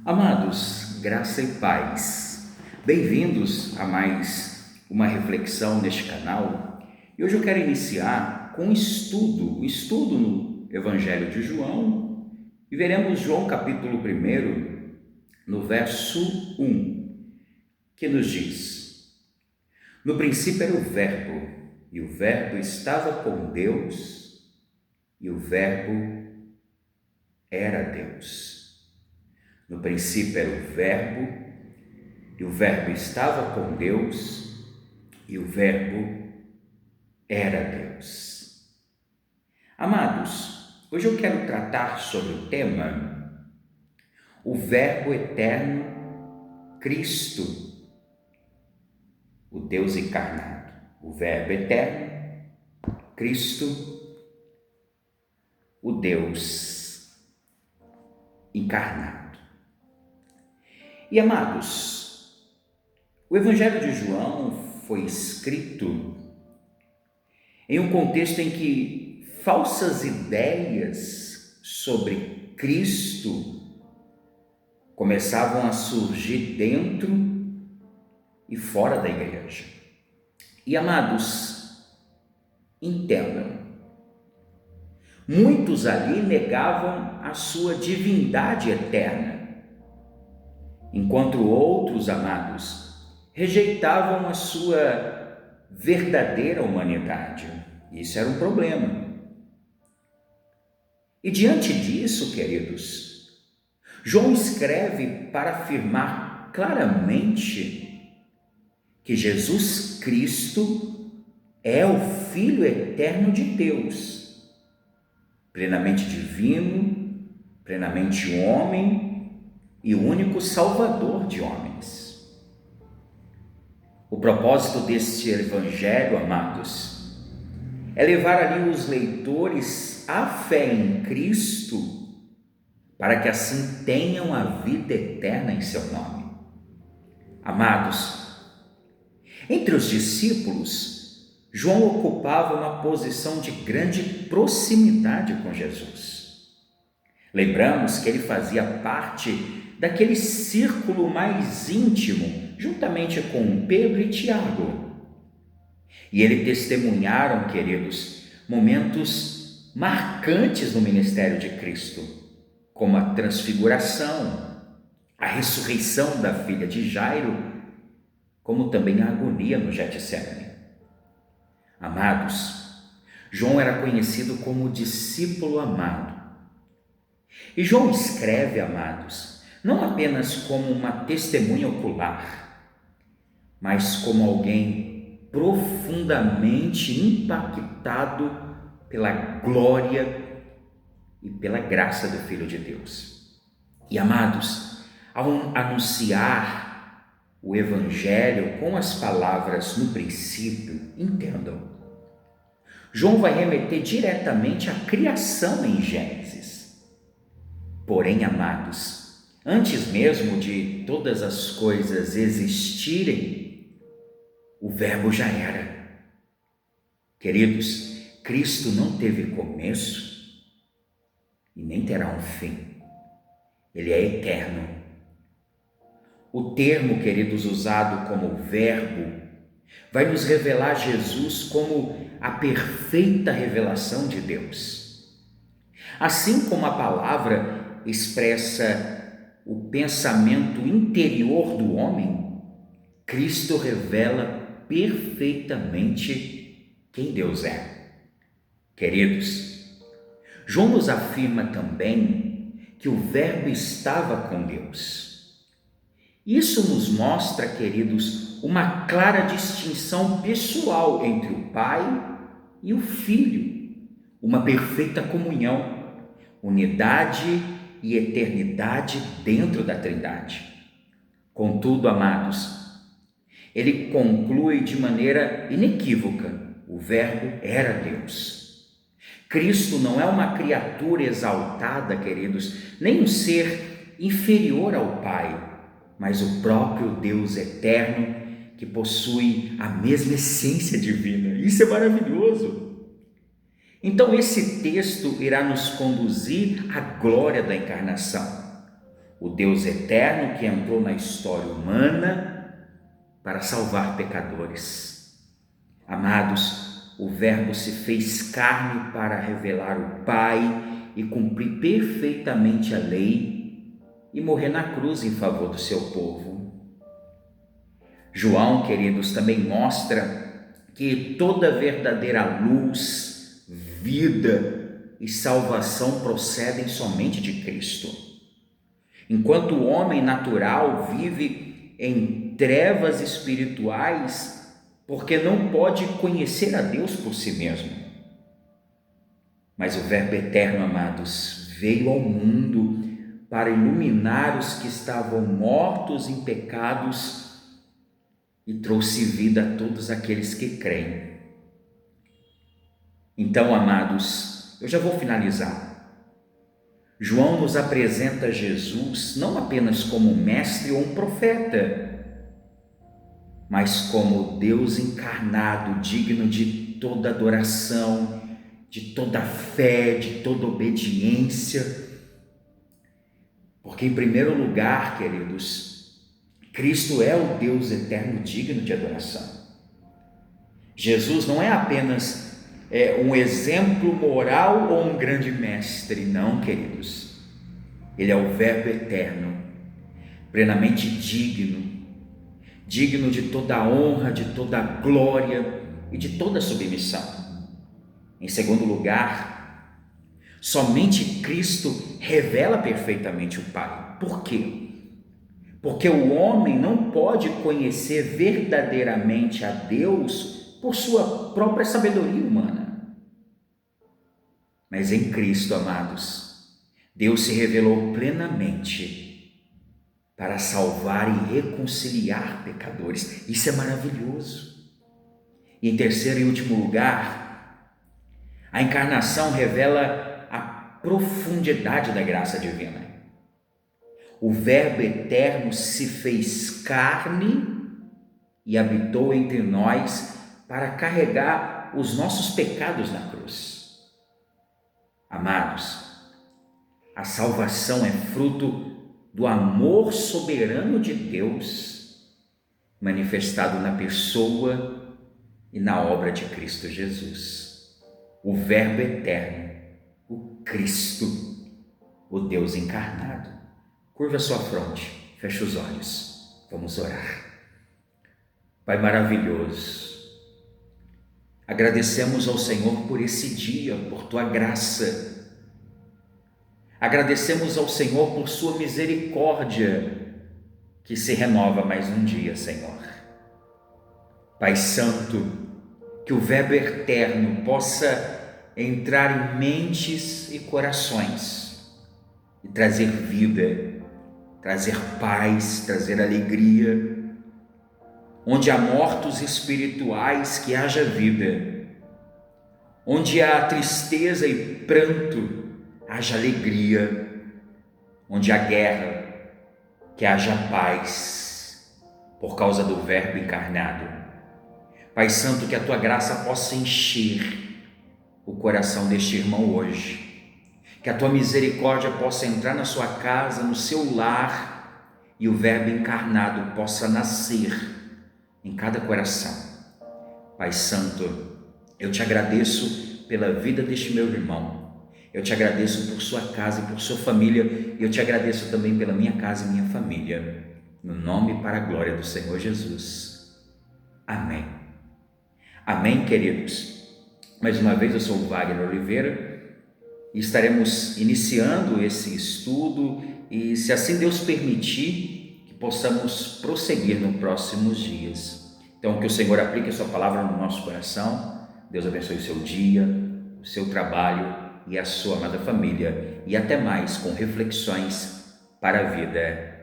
Amados, graça e paz, bem-vindos a mais uma reflexão neste canal. E hoje eu quero iniciar com um estudo no Evangelho de João, e veremos João capítulo 1, no verso 1, que nos diz: No princípio era o Verbo, e o Verbo estava com Deus, e o Verbo era Deus. No princípio era o Verbo, e o Verbo estava com Deus, e o Verbo era Deus. Amados, hoje eu quero tratar sobre o tema o Verbo eterno, Cristo, o Deus encarnado. O Verbo eterno, Cristo, o Deus encarnado. E amados, o Evangelho de João foi escrito em um contexto em que falsas ideias sobre Cristo começavam a surgir dentro e fora da igreja. E amados, entendam, muitos ali negavam a sua divindade eterna, enquanto outros, amados, rejeitavam a sua verdadeira humanidade. Isso era um problema. E diante disso, queridos, João escreve para afirmar claramente que Jesus Cristo é o Filho eterno de Deus, plenamente divino, plenamente homem, e o único Salvador de homens. O propósito deste Evangelho, amados, é levar ali os leitores à fé em Cristo, para que assim tenham a vida eterna em seu nome. Amados, entre os discípulos, João ocupava uma posição de grande proximidade com Jesus. Lembramos que ele fazia parte daquele círculo mais íntimo, juntamente com Pedro e Tiago. E eles testemunharam, queridos, momentos marcantes no ministério de Cristo, como a transfiguração, a ressurreição da filha de Jairo, como também a agonia no Getsemane. Amados, João era conhecido como discípulo amado. E João escreve, amados, não apenas como uma testemunha ocular, mas como alguém profundamente impactado pela glória e pela graça do Filho de Deus. E amados, ao anunciar o Evangelho com as palavras no princípio, entendam, João vai remeter diretamente à criação em Gênesis. Porém, amados, antes mesmo de todas as coisas existirem, o Verbo já era. Queridos, Cristo não teve começo e nem terá um fim. Ele é eterno. O termo, queridos, usado como verbo, vai nos revelar Jesus como a perfeita revelação de Deus. Assim como a palavra expressa o pensamento interior do homem, Cristo revela perfeitamente quem Deus é. Queridos, João nos afirma também que o Verbo estava com Deus. Isso nos mostra, queridos, uma clara distinção pessoal entre o Pai e o Filho, uma perfeita comunhão, unidade e eternidade dentro da Trindade. Contudo, amados, ele conclui de maneira inequívoca: o Verbo era Deus. Cristo não é uma criatura exaltada, queridos, nem um ser inferior ao Pai, mas o próprio Deus eterno que possui a mesma essência divina. Isso é maravilhoso. Então esse texto irá nos conduzir à glória da encarnação, o Deus eterno que entrou na história humana para salvar pecadores. Amados, o Verbo se fez carne para revelar o Pai e cumprir perfeitamente a lei e morrer na cruz em favor do seu povo. João, queridos, também mostra que toda verdadeira luz, vida e salvação procedem somente de Cristo. Enquanto o homem natural vive em trevas espirituais, porque não pode conhecer a Deus por si mesmo. Mas o Verbo eterno, amados, veio ao mundo para iluminar os que estavam mortos em pecados e trouxe vida a todos aqueles que creem. Então, amados, eu já vou finalizar. João nos apresenta Jesus não apenas como um mestre ou um profeta, mas como Deus encarnado, digno de toda adoração, de toda fé, de toda obediência. Porque, em primeiro lugar, queridos, Cristo é o Deus eterno digno de adoração. Jesus não é apenas um exemplo moral ou um grande mestre, não, queridos. Ele é o Verbo eterno, plenamente digno de toda a honra, de toda a glória e de toda a submissão. Em segundo lugar, somente Cristo revela perfeitamente o Pai. Por quê? Porque o homem não pode conhecer verdadeiramente a Deus por sua própria sabedoria humana. Mas em Cristo, amados, Deus se revelou plenamente para salvar e reconciliar pecadores. Isso é maravilhoso. E em terceiro e último lugar, a encarnação revela a profundidade da graça divina. O Verbo eterno se fez carne e habitou entre nós para carregar os nossos pecados na cruz. Amados, a salvação é fruto do amor soberano de Deus, manifestado na pessoa e na obra de Cristo Jesus, o Verbo eterno, o Cristo, o Deus encarnado. Curva sua fronte, feche os olhos, vamos orar. Pai maravilhoso, agradecemos ao Senhor por esse dia, por tua graça. Agradecemos ao Senhor por sua misericórdia, que se renova mais um dia, Senhor. Pai Santo, que o Verbo eterno possa entrar em mentes e corações e trazer vida, trazer paz, trazer alegria. Onde há mortos espirituais, que haja vida. Onde há tristeza e pranto, haja alegria. Onde há guerra, que haja paz, por causa do Verbo encarnado. Pai Santo, que a tua graça possa encher o coração deste irmão hoje, que a tua misericórdia possa entrar na sua casa, no seu lar, e o Verbo encarnado possa nascer em cada coração. Pai Santo, eu te agradeço pela vida deste meu irmão, eu te agradeço por sua casa e por sua família, e eu te agradeço também pela minha casa e minha família, no nome e para a glória do Senhor Jesus. Amém. Amém, queridos. Mais uma vez, eu sou o Wagner Oliveira e estaremos iniciando esse estudo, e se assim Deus permitir, que possamos prosseguir nos próximos dias. Então, que o Senhor aplique a sua palavra no nosso coração. Deus abençoe o seu dia, o seu trabalho e a sua amada família. E até mais com reflexões para a vida.